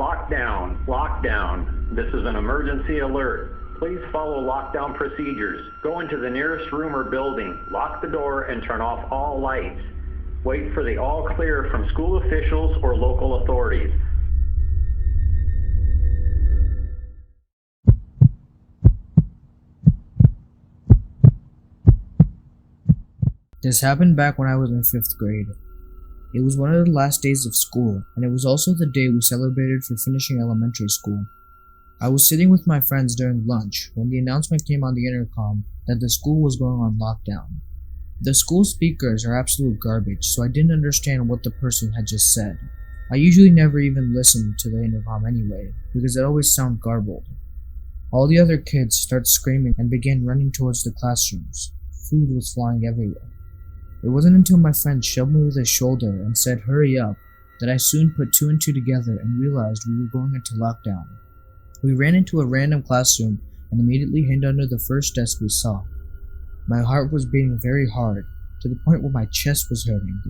Lockdown, lockdown. This is an emergency alert. Please follow lockdown procedures. Go into the nearest room or building, lock the door, and turn off all lights. Wait for the all clear from school officials or local authorities. This happened back when I was in 5th grade. It was one of the last days of school, and it was also the day we celebrated for finishing elementary school. I was sitting with my friends during lunch when the announcement came on the intercom that the school was going on lockdown. The school speakers are absolute garbage, so I didn't understand what the person had just said. I usually never even listen to the intercom anyway, because it always sounds garbled. All the other kids started screaming and began running towards the classrooms. Food was flying everywhere. It wasn't until my friend shoved me with his shoulder and said hurry up that I soon put 2 and 2 together and realized we were going into lockdown. We ran into a random classroom and immediately hid under the first desk we saw. My heart was beating very hard, to the point where my chest was hurting.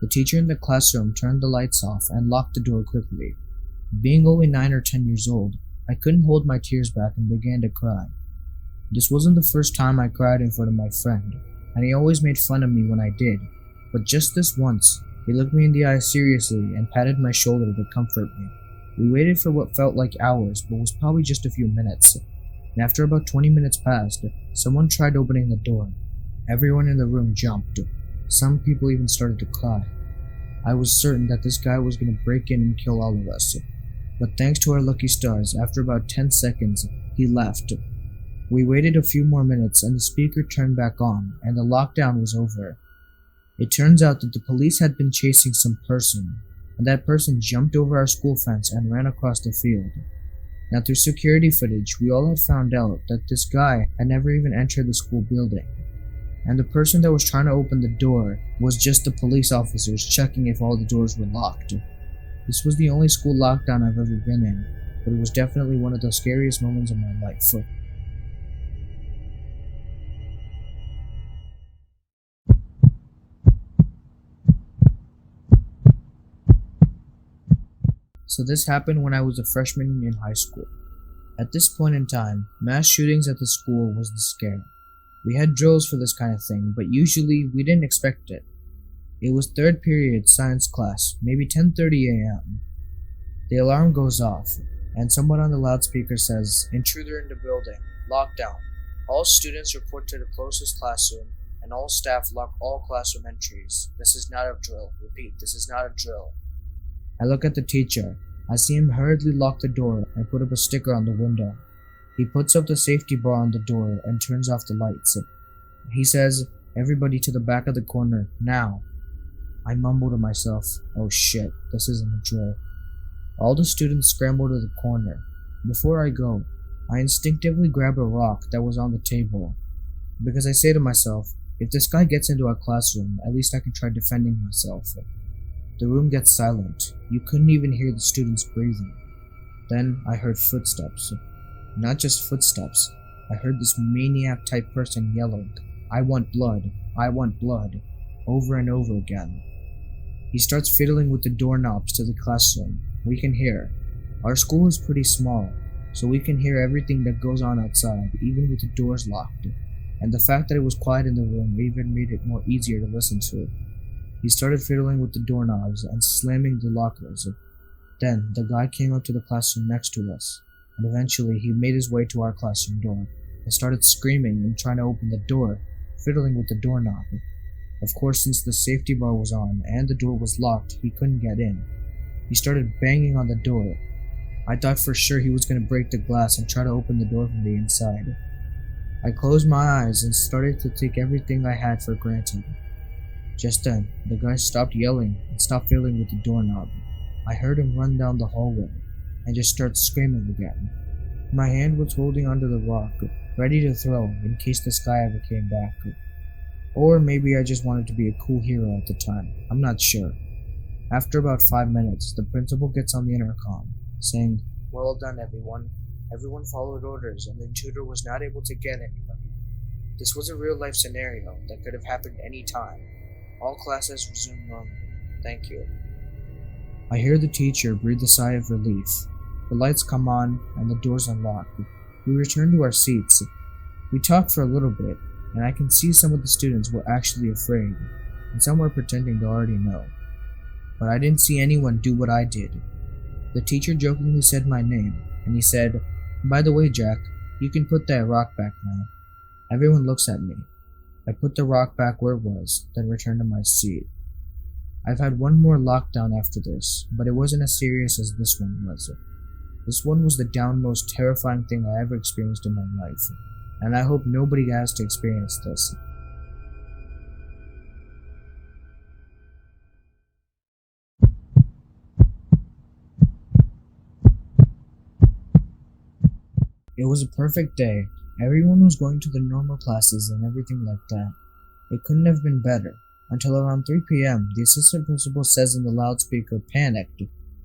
The teacher in the classroom turned the lights off and locked the door quickly. Being only 9 or 10 years old, I couldn't hold my tears back and began to cry. This wasn't the first time I cried in front of my friend, and he always made fun of me when I did, but just this once, he looked me in the eye seriously and patted my shoulder to comfort me. We waited for what felt like hours, but was probably just a few minutes, and after about 20 minutes passed, someone tried opening the door. Everyone in the room jumped. Some people even started to cry. I was certain that this guy was going to break in and kill all of us, but thanks to our lucky stars, after about 10 seconds, he left. We waited a few more minutes and the speaker turned back on, and the lockdown was over. It turns out that the police had been chasing some person, and that person jumped over our school fence and ran across the field. Now through security footage, we all had found out that this guy had never even entered the school building, and the person that was trying to open the door was just the police officers checking if all the doors were locked. This was the only school lockdown I've ever been in, but it was definitely one of the scariest moments of my life. So this happened when I was a freshman in high school. At this point in time, mass shootings at the school was the scare. We had drills for this kind of thing, but usually we didn't expect it. It was 3rd period science class, maybe 10:30 a.m. The alarm goes off, and someone on the loudspeaker says, "Intruder in the building, lockdown. All students report to the closest classroom, and all staff lock all classroom entries. This is not a drill. Repeat, this is not a drill." I look at the teacher. I see him hurriedly lock the door and put up a sticker on the window. He puts up the safety bar on the door and turns off the lights. He says, "Everybody to the back of the corner, now." I mumble to myself, "Oh shit, this isn't a drill." All the students scramble to the corner. Before I go, I instinctively grab a rock that was on the table, because I say to myself, if this guy gets into our classroom, at least I can try defending myself. The room gets silent. You couldn't even hear the students breathing. Then I heard footsteps. Not just footsteps. I heard this maniac-type person yelling, "I want blood, I want blood," over and over again. He starts fiddling with the doorknobs to the classroom. We can hear. Our school is pretty small, so we can hear everything that goes on outside, even with the doors locked. And the fact that it was quiet in the room even made it more easier to listen to. He started fiddling with the doorknobs and slamming the lockers. Then, the guy came up to the classroom next to us, and eventually he made his way to our classroom door and started screaming and trying to open the door, fiddling with the doorknob. Of course, since the safety bar was on and the door was locked, he couldn't get in. He started banging on the door. I thought for sure he was going to break the glass and try to open the door from the inside. I closed my eyes and started to take everything I had for granted. Just then, the guy stopped yelling and stopped fiddling with the doorknob. I heard him run down the hallway and just start screaming again. My hand was holding onto the rock, ready to throw in case this guy ever came back. Or maybe I just wanted to be a cool hero at the time. I'm not sure. After about 5 minutes, the principal gets on the intercom, saying, "Well done, everyone. Everyone followed orders and the intruder was not able to get anybody. This was a real-life scenario that could have happened any time. All classes resumed normally. Thank you." I hear the teacher breathe a sigh of relief. The lights come on and the doors unlock. We return to our seats. We talk for a little bit, and I can see some of the students were actually afraid, and some were pretending to already know. But I didn't see anyone do what I did. The teacher jokingly said my name, and he said, "By the way, Jack, you can put that rock back now." Everyone looks at me. I put the rock back where it was, then return to my seat. I've had one more lockdown after this, but it wasn't as serious as this one was. This one was the downmost terrifying thing I ever experienced in my life, and I hope nobody has to experience this. It was a perfect day. Everyone was going to the normal classes and everything like that. It couldn't have been better. Until around 3 p.m., the assistant principal says in the loudspeaker, "Panicked.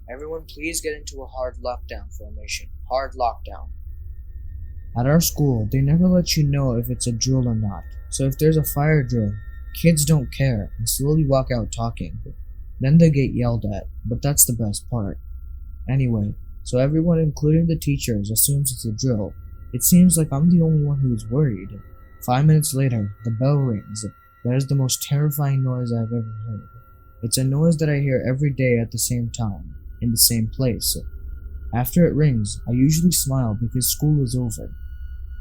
Everyone please get into a hard lockdown formation. Hard lockdown." At our school, they never let you know if it's a drill or not. So if there's a fire drill, kids don't care and slowly walk out talking. Then they get yelled at, but that's the best part. Anyway, so everyone, including the teachers, assumes it's a drill. It seems like I'm the only one who is worried. 5 minutes later, the bell rings. That is the most terrifying noise I've ever heard. It's a noise that I hear every day at the same time, in the same place. After it rings, I usually smile because school is over.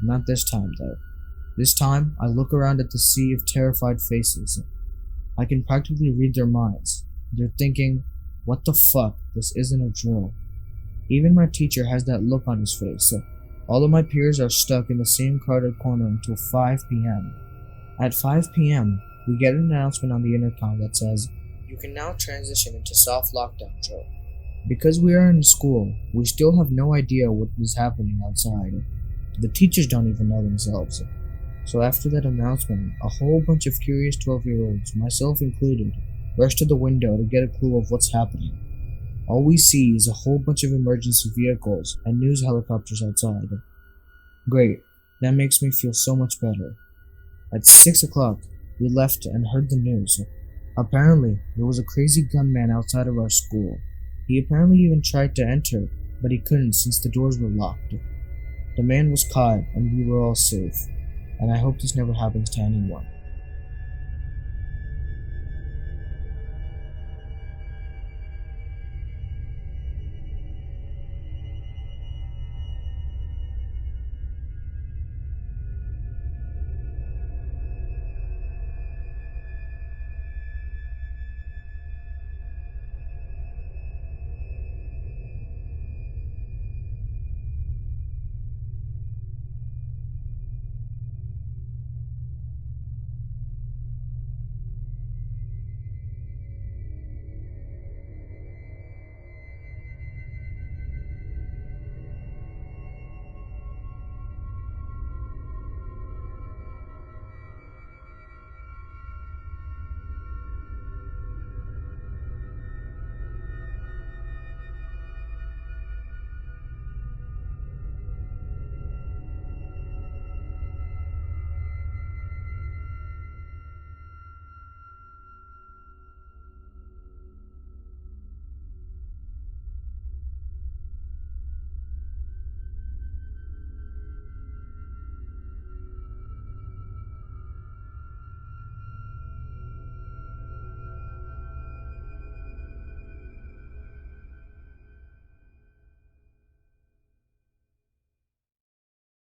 Not this time, though. This time, I look around at the sea of terrified faces. I can practically read their minds. They're thinking, "What the fuck? This isn't a drill." Even my teacher has that look on his face. All of my peers are stuck in the same crowded corner until 5 p.m. At 5 p.m., we get an announcement on the intercom that says, "You can now transition into soft lockdown drill." Because we are in school, we still have no idea what is happening outside. The teachers don't even know themselves. So after that announcement, a whole bunch of curious 12-year-olds, myself included, rush to the window to get a clue of what's happening. All we see is a whole bunch of emergency vehicles and news helicopters outside. Great, that makes me feel so much better. At 6 o'clock, we left and heard the news. Apparently, there was a crazy gunman outside of our school. He apparently even tried to enter, but he couldn't since the doors were locked. The man was caught and we were all safe, and I hope this never happens to anyone.